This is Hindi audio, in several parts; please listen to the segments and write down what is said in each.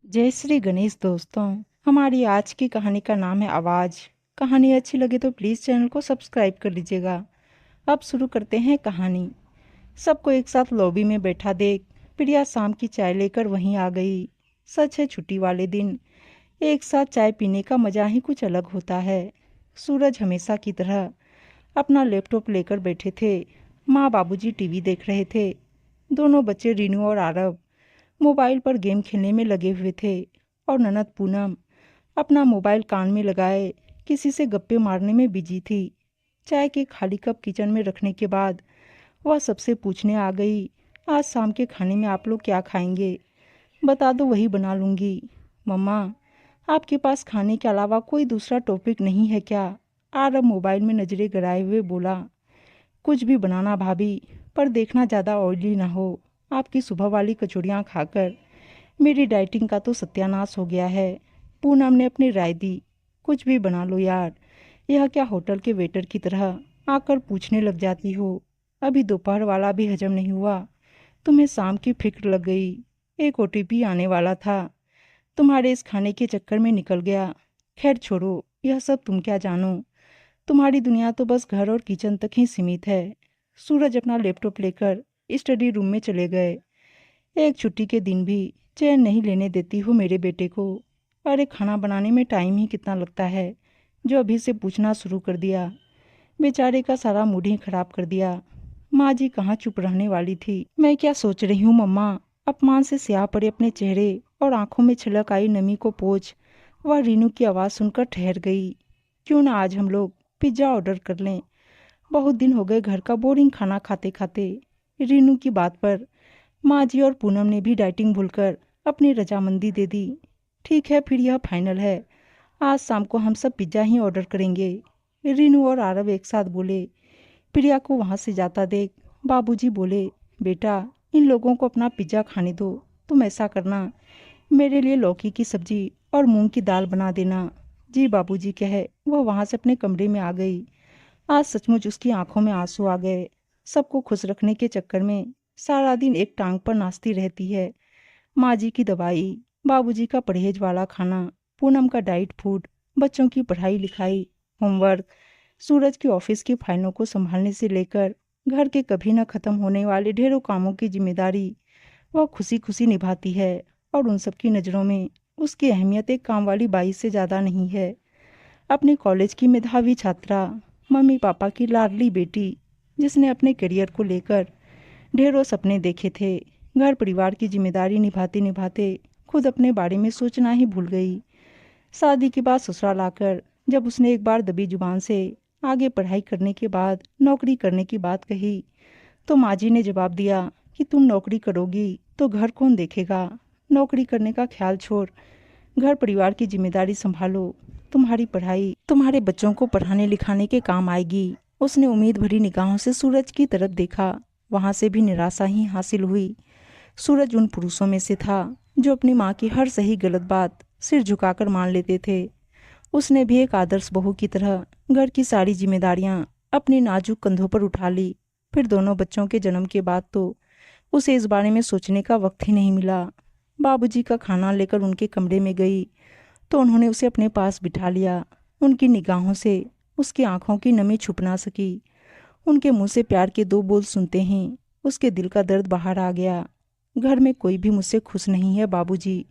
जय श्री गणेश दोस्तों। हमारी आज की कहानी का नाम है आवाज़। कहानी अच्छी लगे तो प्लीज़ चैनल को सब्सक्राइब कर लीजिएगा। अब शुरू करते हैं कहानी। सबको एक साथ लॉबी में बैठा देख प्रिया शाम की चाय लेकर वहीं आ गई। सच है, छुट्टी वाले दिन एक साथ चाय पीने का मज़ा ही कुछ अलग होता है। सूरज हमेशा की तरह अपना लैपटॉप लेकर बैठे थे। माँ बाबूजी टीवी देख रहे थे। दोनों बच्चे रीनू और आरव मोबाइल पर गेम खेलने में लगे हुए थे और ननद पूनम अपना मोबाइल कान में लगाए किसी से गप्पे मारने में बिजी थी। चाय के खाली कप किचन में रखने के बाद वह सबसे पूछने आ गई, आज शाम के खाने में आप लोग क्या खाएंगे? बता दो, वही बना लूँगी। मम्मा, आपके पास खाने के अलावा कोई दूसरा टॉपिक नहीं है क्या? आरव मोबाइल में नजरें गड़ाए हुए बोला, कुछ भी बनाना भाभी, पर देखना ज़्यादा ऑयली ना हो। आपकी सुबह वाली कचौड़ियाँ खाकर मेरी डाइटिंग का तो सत्यानाश हो गया है। पूनम ने अपनी राय दी, कुछ भी बना लो यार, यह क्या होटल के वेटर की तरह आकर पूछने लग जाती हो? अभी दोपहर वाला भी हजम नहीं हुआ, तुम्हें शाम की फिक्र लग गई। एक ओटीपी आने वाला था, तुम्हारे इस खाने के चक्कर में निकल गया। खैर छोड़ो, यह सब तुम क्या जानो, तुम्हारी दुनिया तो बस घर और किचन तक ही सीमित है। सूरज अपना लैपटॉप लेकर स्टडी रूम में चले गए। एक छुट्टी के दिन भी चैन नहीं लेने देती हो मेरे बेटे को। अरे खाना बनाने में टाइम ही कितना लगता है, जो अभी से पूछना शुरू कर दिया। बेचारे का सारा मूड ही खराब कर दिया। माँ जी कहाँ चुप रहने वाली थी। मैं क्या सोच रही हूँ मम्मा? अपमान से स्याह पड़े अपने चेहरे और आंखों में छलक आई नमी को पोंछ वह रीनू की आवाज़ सुनकर ठहर गई। क्यों ना आज हम लोग पिज्ज़ा ऑर्डर कर लें? बहुत दिन हो गए घर का बोरिंग खाना खाते खाते। रीनू की बात पर माँ जी और पूनम ने भी डाइटिंग भूलकर अपनी रजामंदी दे दी। ठीक है, फिर यह फाइनल है, आज शाम को हम सब पिज्ज़ा ही ऑर्डर करेंगे। रीनू और आरव एक साथ बोले। प्रिया को वहाँ से जाता देख बाबूजी बोले, बेटा इन लोगों को अपना पिज्ज़ा खाने दो। तुम ऐसा करना, मेरे लिए लौकी की सब्जी और मूंग की दाल बना देना। जी बाबूजी कहे वह वहाँ से अपने कमरे में आ गई। आज सचमुच उसकी आंखों में आंसू आ गए। सबको खुश रखने के चक्कर में सारा दिन एक टांग पर नाचती रहती है। माँ जी की दवाई, बाबूजी का परहेज वाला खाना, पूनम का डाइट फूड, बच्चों की पढ़ाई लिखाई, होमवर्क, सूरज की ऑफिस की फाइलों को संभालने से लेकर घर के कभी न खत्म होने वाले ढेरों कामों की जिम्मेदारी वह खुशी खुशी निभाती है। और उन सबकी नज़रों में उसकी अहमियत एक काम वाली बाई से ज़्यादा नहीं है। अपने कॉलेज की मेधावी छात्रा, मम्मी पापा की लाडली बेटी, जिसने अपने करियर को लेकर ढेरों सपने देखे थे। घर परिवार की जिम्मेदारी निभाते निभाते खुद अपने बारे में सोचना ही भूल गई। शादी के बाद ससुराल आकर जब उसने एक बार दबी जुबान से आगे पढ़ाई करने के बाद नौकरी करने की बात कही, तो माँ जी ने जवाब दिया कि तुम नौकरी करोगी तो घर कौन देखेगा? नौकरी करने का ख्याल छोड़, घर परिवार की जिम्मेदारी संभालो। तुम्हारी पढ़ाई तुम्हारे बच्चों को पढ़ाने लिखाने के काम आएगी। उसने उम्मीद भरी निगाहों से सूरज की तरफ देखा। वहां से भी निराशा ही हासिल हुई। सूरज उन पुरुषों में से था जो अपनी माँ की हर सही गलत बात सिर झुकाकर मान लेते थे। उसने भी एक आदर्श बहू की तरह घर की सारी जिम्मेदारियां अपने नाजुक कंधों पर उठा ली। फिर दोनों बच्चों के जन्म के बाद तो उसे इस बारे में सोचने का वक्त ही नहीं मिला। बाबूजी का खाना लेकर उनके कमरे में गई तो उन्होंने उसे अपने पास बिठा लिया। उनकी निगाहों से उसकी आंखों की नमी छुप ना सकी। उनके मुंह से प्यार के दो बोल सुनते ही उसके दिल का दर्द बाहर आ गया। घर में कोई भी मुझसे खुश नहीं है बाबूजी।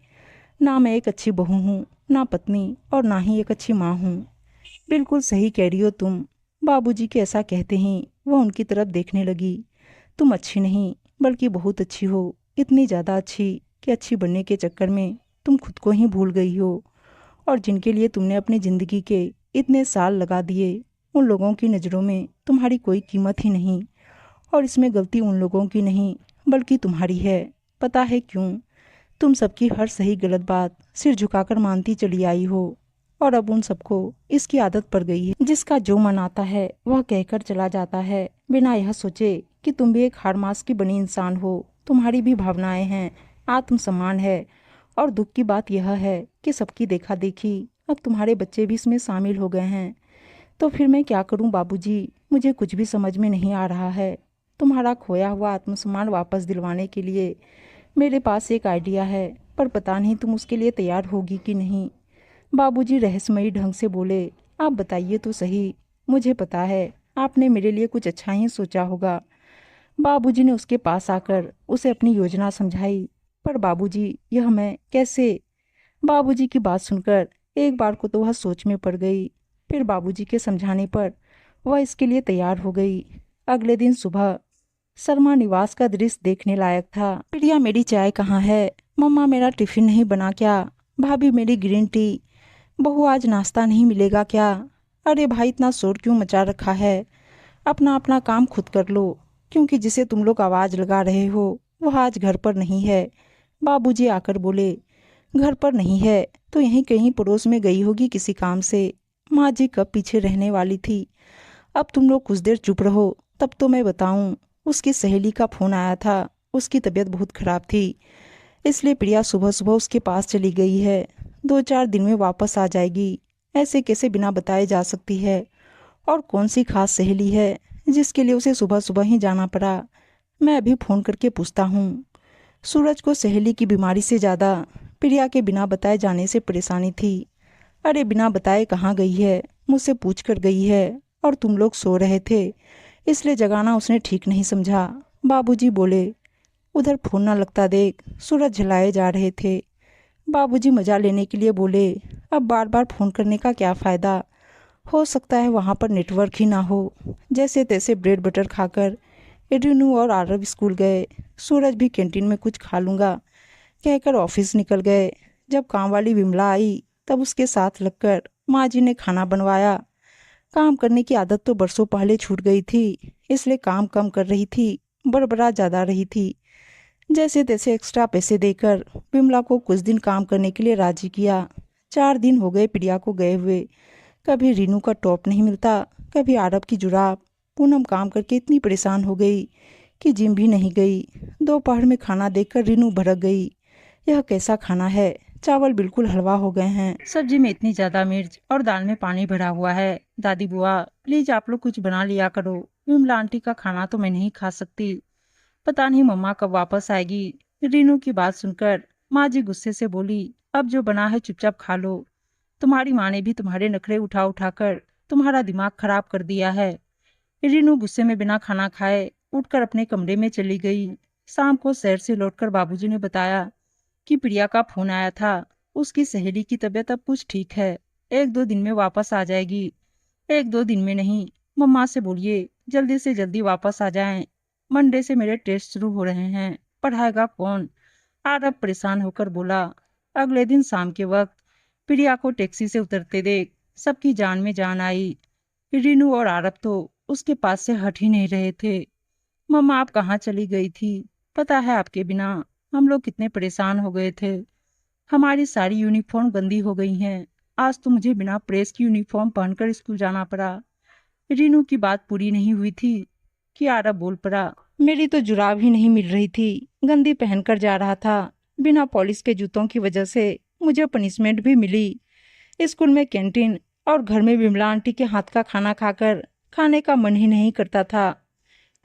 ना मैं एक अच्छी बहू हूँ, ना पत्नी, और ना ही एक अच्छी माँ हूँ। बिल्कुल सही कह रही हो तुम। बाबूजी के ऐसा कहते ही वह उनकी तरफ देखने लगी। तुम अच्छी नहीं बल्कि बहुत अच्छी हो, इतनी ज़्यादा अच्छी कि अच्छी बनने के चक्कर में तुम खुद को ही भूल गई हो। और जिनके लिए तुमने अपनी ज़िंदगी के इतने साल लगा दिए, उन लोगों की नज़रों में तुम्हारी कोई कीमत ही नहीं। और इसमें गलती उन लोगों की नहीं बल्कि तुम्हारी है। पता है क्यों? तुम सबकी हर सही गलत बात सिर झुकाकर मानती चली आई हो। और अब उन सबको इसकी आदत पड़ गई है, जिसका जो मन आता है वह कहकर चला जाता है, बिना यह सोचे कि तुम भी एक हाड़ मास की बनी इंसान हो। तुम्हारी भी भावनाएं हैं, आत्मसम्मान है। और दुख की बात यह है कि सबकी देखा देखी अब तुम्हारे बच्चे भी इसमें शामिल हो गए हैं। तो फिर मैं क्या करूं बाबूजी? मुझे कुछ भी समझ में नहीं आ रहा है। तुम्हारा खोया हुआ आत्मसम्मान वापस दिलवाने के लिए मेरे पास एक आइडिया है। पर पता नहीं तुम उसके लिए तैयार होगी कि नहीं। बाबूजी रहस्यमयी ढंग से बोले, आप बताइए तो सही। मुझे पता है आपने मेरे लिए कुछ अच्छा ही सोचा होगा। बाबूजी ने उसके पास आकर उसे अपनी योजना समझाई। पर बाबूजी, यह मैं कैसे? बाबूजी की बात सुनकर एक बार को तो वह सोच में पड़ गई। फिर बाबूजी के समझाने पर वह इसके लिए तैयार हो गई। अगले दिन सुबह शर्मा निवास का दृश्य देखने लायक था। प्रिया, मेरी चाय कहाँ है? मम्मा, मेरा टिफिन नहीं बना क्या? भाभी, मेरी ग्रीन टी। बहू, आज नाश्ता नहीं मिलेगा क्या? अरे भाई, इतना शोर क्यों मचा रखा है? अपना अपना काम खुद कर लो, क्योंकि जिसे तुम लोग आवाज लगा रहे हो वह आज घर पर नहीं है। बाबूजी आकर बोले, घर पर नहीं है तो यहीं कहीं पड़ोस में गई होगी किसी काम से। माँ जी कब पीछे रहने वाली थी। अब तुम लोग कुछ देर चुप रहो, तब तो मैं बताऊं। उसकी सहेली का फोन आया था। उसकी तबीयत बहुत खराब थी, इसलिए प्रिया सुबह सुबह उसके पास चली गई है। 2-4 दिन में वापस आ जाएगी। ऐसे कैसे बिना बताए जा सकती है? और कौन सी खास सहेली है जिसके लिए उसे सुबह सुबह ही जाना पड़ा? मैं अभी फोन करके पूछता हूँ। सूरज को सहेली की बीमारी से ज़्यादा प्रिया के बिना बताए जाने से परेशानी थी। अरे बिना बताए कहाँ गई है? मुझसे पूछ कर गई है, और तुम लोग सो रहे थे इसलिए जगाना उसने ठीक नहीं समझा। बाबूजी बोले, उधर फोन ना लगता देख, सूरज झलाए जा रहे थे। बाबूजी मजा लेने के लिए बोले, अब बार बार फोन करने का क्या फ़ायदा? हो सकता है वहाँ पर नेटवर्क ही ना हो। जैसे तैसे ब्रेड बटर खाकर एड्रीनू और आरव स्कूल गए। सूरज भी कैंटीन में कुछ खा लूँगा कहकर ऑफिस निकल गए। जब काम वाली विमला आई तब उसके साथ लगकर माँ जी ने खाना बनवाया। काम करने की आदत तो बरसों पहले छूट गई थी, इसलिए काम कम कर रही थी, बड़बड़ा ज़्यादा रही थी। जैसे तैसे एक्स्ट्रा पैसे देकर विमला को कुछ दिन काम करने के लिए राजी किया। 4 दिन हो गए प्रिया को गए हुए। कभी रीनू का टॉप नहीं मिलता, कभी आरब की जुराब। पूनम काम करके इतनी परेशान हो गई कि जिम भी नहीं गई। दोपहर में खाना देखकर रीनू भड़क गई। यह कैसा खाना है? चावल बिल्कुल हलवा हो गए हैं, सब्जी में इतनी ज्यादा मिर्च और दाल में पानी भरा हुआ है। दादी बुआ, प्लीज आप लोग कुछ बना लिया करो। विमला आंटी का खाना तो मैं नहीं खा सकती। पता नहीं मम्मा कब वापस आएगी। रीनू की बात सुनकर माँ जी गुस्से से बोली, अब जो बना है चुपचाप खा लो। तुम्हारी माँ ने भी तुम्हारे नखरे उठा उठा कर तुम्हारा दिमाग खराब कर दिया है। रीनू गुस्से में बिना खाना खाए उठकर अपने कमरे में चली गई। शाम को शहर से लौटकर बाबूजी ने बताया कि प्रिया का फोन आया था। उसकी सहेली की तबीयत अब कुछ ठीक है, 1-2 दिन में वापस आ जाएगी। 1-2 दिन में नहीं, मम्मा से बोलिए जल्दी से जल्दी वापस आ जाएं। मंडे से मेरे टेस्ट शुरू हो रहे हैं, पढ़ाएगा कौन? आरब परेशान होकर बोला। अगले दिन शाम के वक्त प्रिया को टैक्सी से उतरते देख सबकी जान में जान आई। रीनू और आरब तो उसके पास से हट ही नहीं रहे थे। मम्मा, आप कहाँ चली गई थी? पता है आपके बिना हम लोग कितने परेशान हो गए थे। हमारी सारी यूनिफॉर्म गंदी हो गई हैं। आज तो मुझे बिना प्रेस की यूनिफॉर्म पहनकर स्कूल जाना पड़ा। रीनू की बात पूरी नहीं हुई थी कि आरब बोल पड़ा, मेरी तो जुराब ही नहीं मिल रही थी, गंदी पहनकर जा रहा था। बिना पॉलिश के जूतों की वजह से मुझे पनिशमेंट भी मिली। स्कूल में कैंटीन और घर में विमला आंटी के हाथ का खाना खाकर खाने का मन ही नहीं करता था।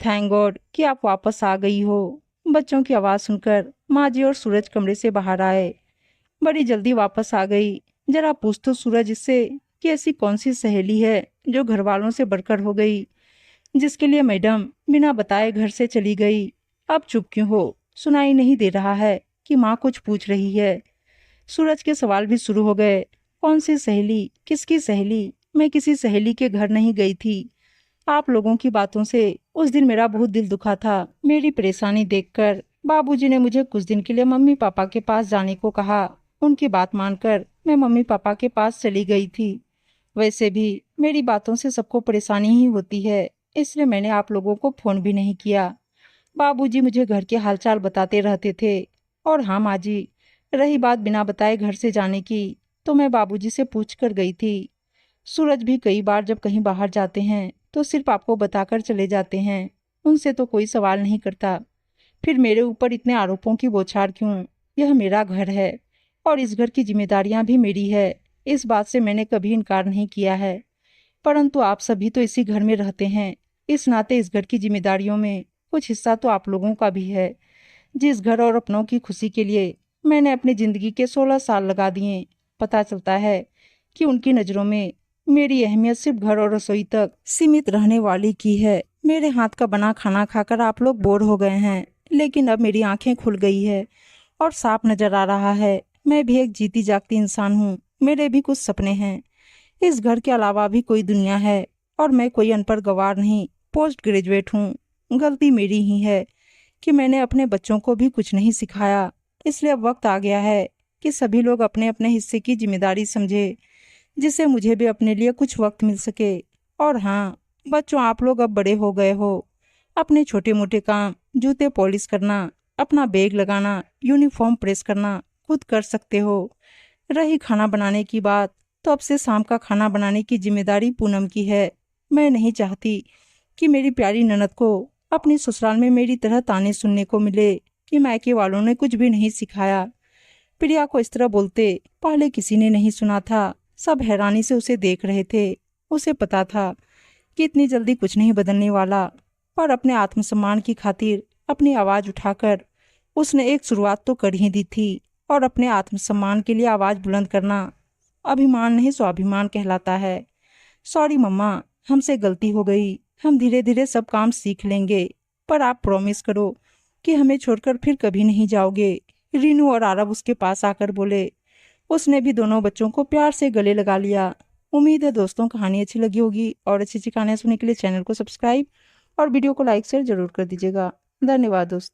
थैंक गॉड कि आप वापस आ गई हो। बच्चों की आवाज़ सुनकर माँ जी और सूरज कमरे से बाहर आए। बड़ी जल्दी वापस आ गई। जरा पूछ तो सूरज इससे कि ऐसी कौन सी सहेली है जो घर वालों से बढ़कर हो गई, जिसके लिए मैडम बिना बताए घर से चली गई। अब चुप क्यों हो? सुनाई नहीं दे रहा है कि माँ कुछ पूछ रही है? सूरज के सवाल भी शुरू हो गए। कौन सी सहेली? किसकी सहेली? मैं किसी सहेली के घर नहीं गई थी। आप लोगों की बातों से उस दिन मेरा बहुत दिल दुखा था। मेरी परेशानी देखकर बाबूजी ने मुझे कुछ दिन के लिए मम्मी पापा के पास जाने को कहा। उनकी बात मानकर मैं मम्मी पापा के पास चली गई थी। वैसे भी मेरी बातों से सबको परेशानी ही होती है, इसलिए मैंने आप लोगों को फोन भी नहीं किया। बाबूजी मुझे घर के हालचाल बताते रहते थे। और हाँ माँ जी, रही बात बिना बताए घर से जाने की, तो मैं बाबूजी से पूछ कर गई थी। सूरज भी कई बार जब कहीं बाहर जाते हैं तो सिर्फ आपको बताकर चले जाते हैं, उनसे तो कोई सवाल नहीं करता। फिर मेरे ऊपर इतने आरोपों की बौछार क्यों? यह मेरा घर है और इस घर की जिम्मेदारियां भी मेरी है। इस बात से मैंने कभी इनकार नहीं किया है। परंतु आप सभी तो इसी घर में रहते हैं, इस नाते इस घर की जिम्मेदारियों में कुछ हिस्सा तो आप लोगों का भी है। जिस घर और अपनों की खुशी के लिए मैंने अपनी ज़िंदगी के 16 साल लगा दिए। पता चलता है कि उनकी नज़रों में मेरी अहमियत सिर्फ घर और रसोई तक सीमित रहने वाली की है। मेरे हाथ का बना खाना खाकर आप लोग बोर हो गए हैं, लेकिन अब मेरी आंखें खुल गई है और साफ नजर आ रहा है मैं भी एक जीती जागती इंसान हूँ। मेरे भी कुछ सपने हैं। इस घर के अलावा भी कोई दुनिया है और मैं कोई अनपढ़ गंवार नहीं, पोस्ट ग्रेजुएट हूँ। गलती मेरी ही है कि मैंने अपने बच्चों को भी कुछ नहीं सिखाया। इसलिए अब वक्त आ गया है कि सभी लोग अपने अपने हिस्से की जिम्मेदारी समझे, जिससे मुझे भी अपने लिए कुछ वक्त मिल सके। और हाँ बच्चों, आप लोग अब बड़े हो गए हो। अपने छोटे मोटे काम, जूते पॉलिश करना, अपना बैग लगाना, यूनिफॉर्म प्रेस करना खुद कर सकते हो। रही खाना बनाने की बात, तो अब से शाम का खाना बनाने की जिम्मेदारी पूनम की है। मैं नहीं चाहती कि मेरी प्यारी ननद को अपनी ससुराल में मेरी तरह ताने सुनने को मिले कि मायके वालों ने कुछ भी नहीं सिखाया। प्रिया को इस तरह बोलते पहले किसी ने नहीं सुना था। सब हैरानी से उसे देख रहे थे। उसे पता था कि इतनी जल्दी कुछ नहीं बदलने वाला, पर अपने आत्मसम्मान की खातिर अपनी आवाज़ उठाकर उसने एक शुरुआत तो कर ही दी थी। और अपने आत्मसम्मान के लिए आवाज़ बुलंद करना अभिमान नहीं स्वाभिमान कहलाता है। सॉरी मम्मा, हमसे गलती हो गई। हम धीरे धीरे सब काम सीख लेंगे, पर आप प्रॉमिस करो कि हमें छोड़कर फिर कभी नहीं जाओगे। रीनू और आरब उसके पास आकर बोले। उसने भी दोनों बच्चों को प्यार से गले लगा लिया। उम्मीद है दोस्तों कहानी अच्छी लगी होगी, और अच्छी अच्छी कहानियाँ सुनने के लिए चैनल को सब्सक्राइब और वीडियो को लाइक शेयर जरूर कर दीजिएगा। धन्यवाद दोस्तों।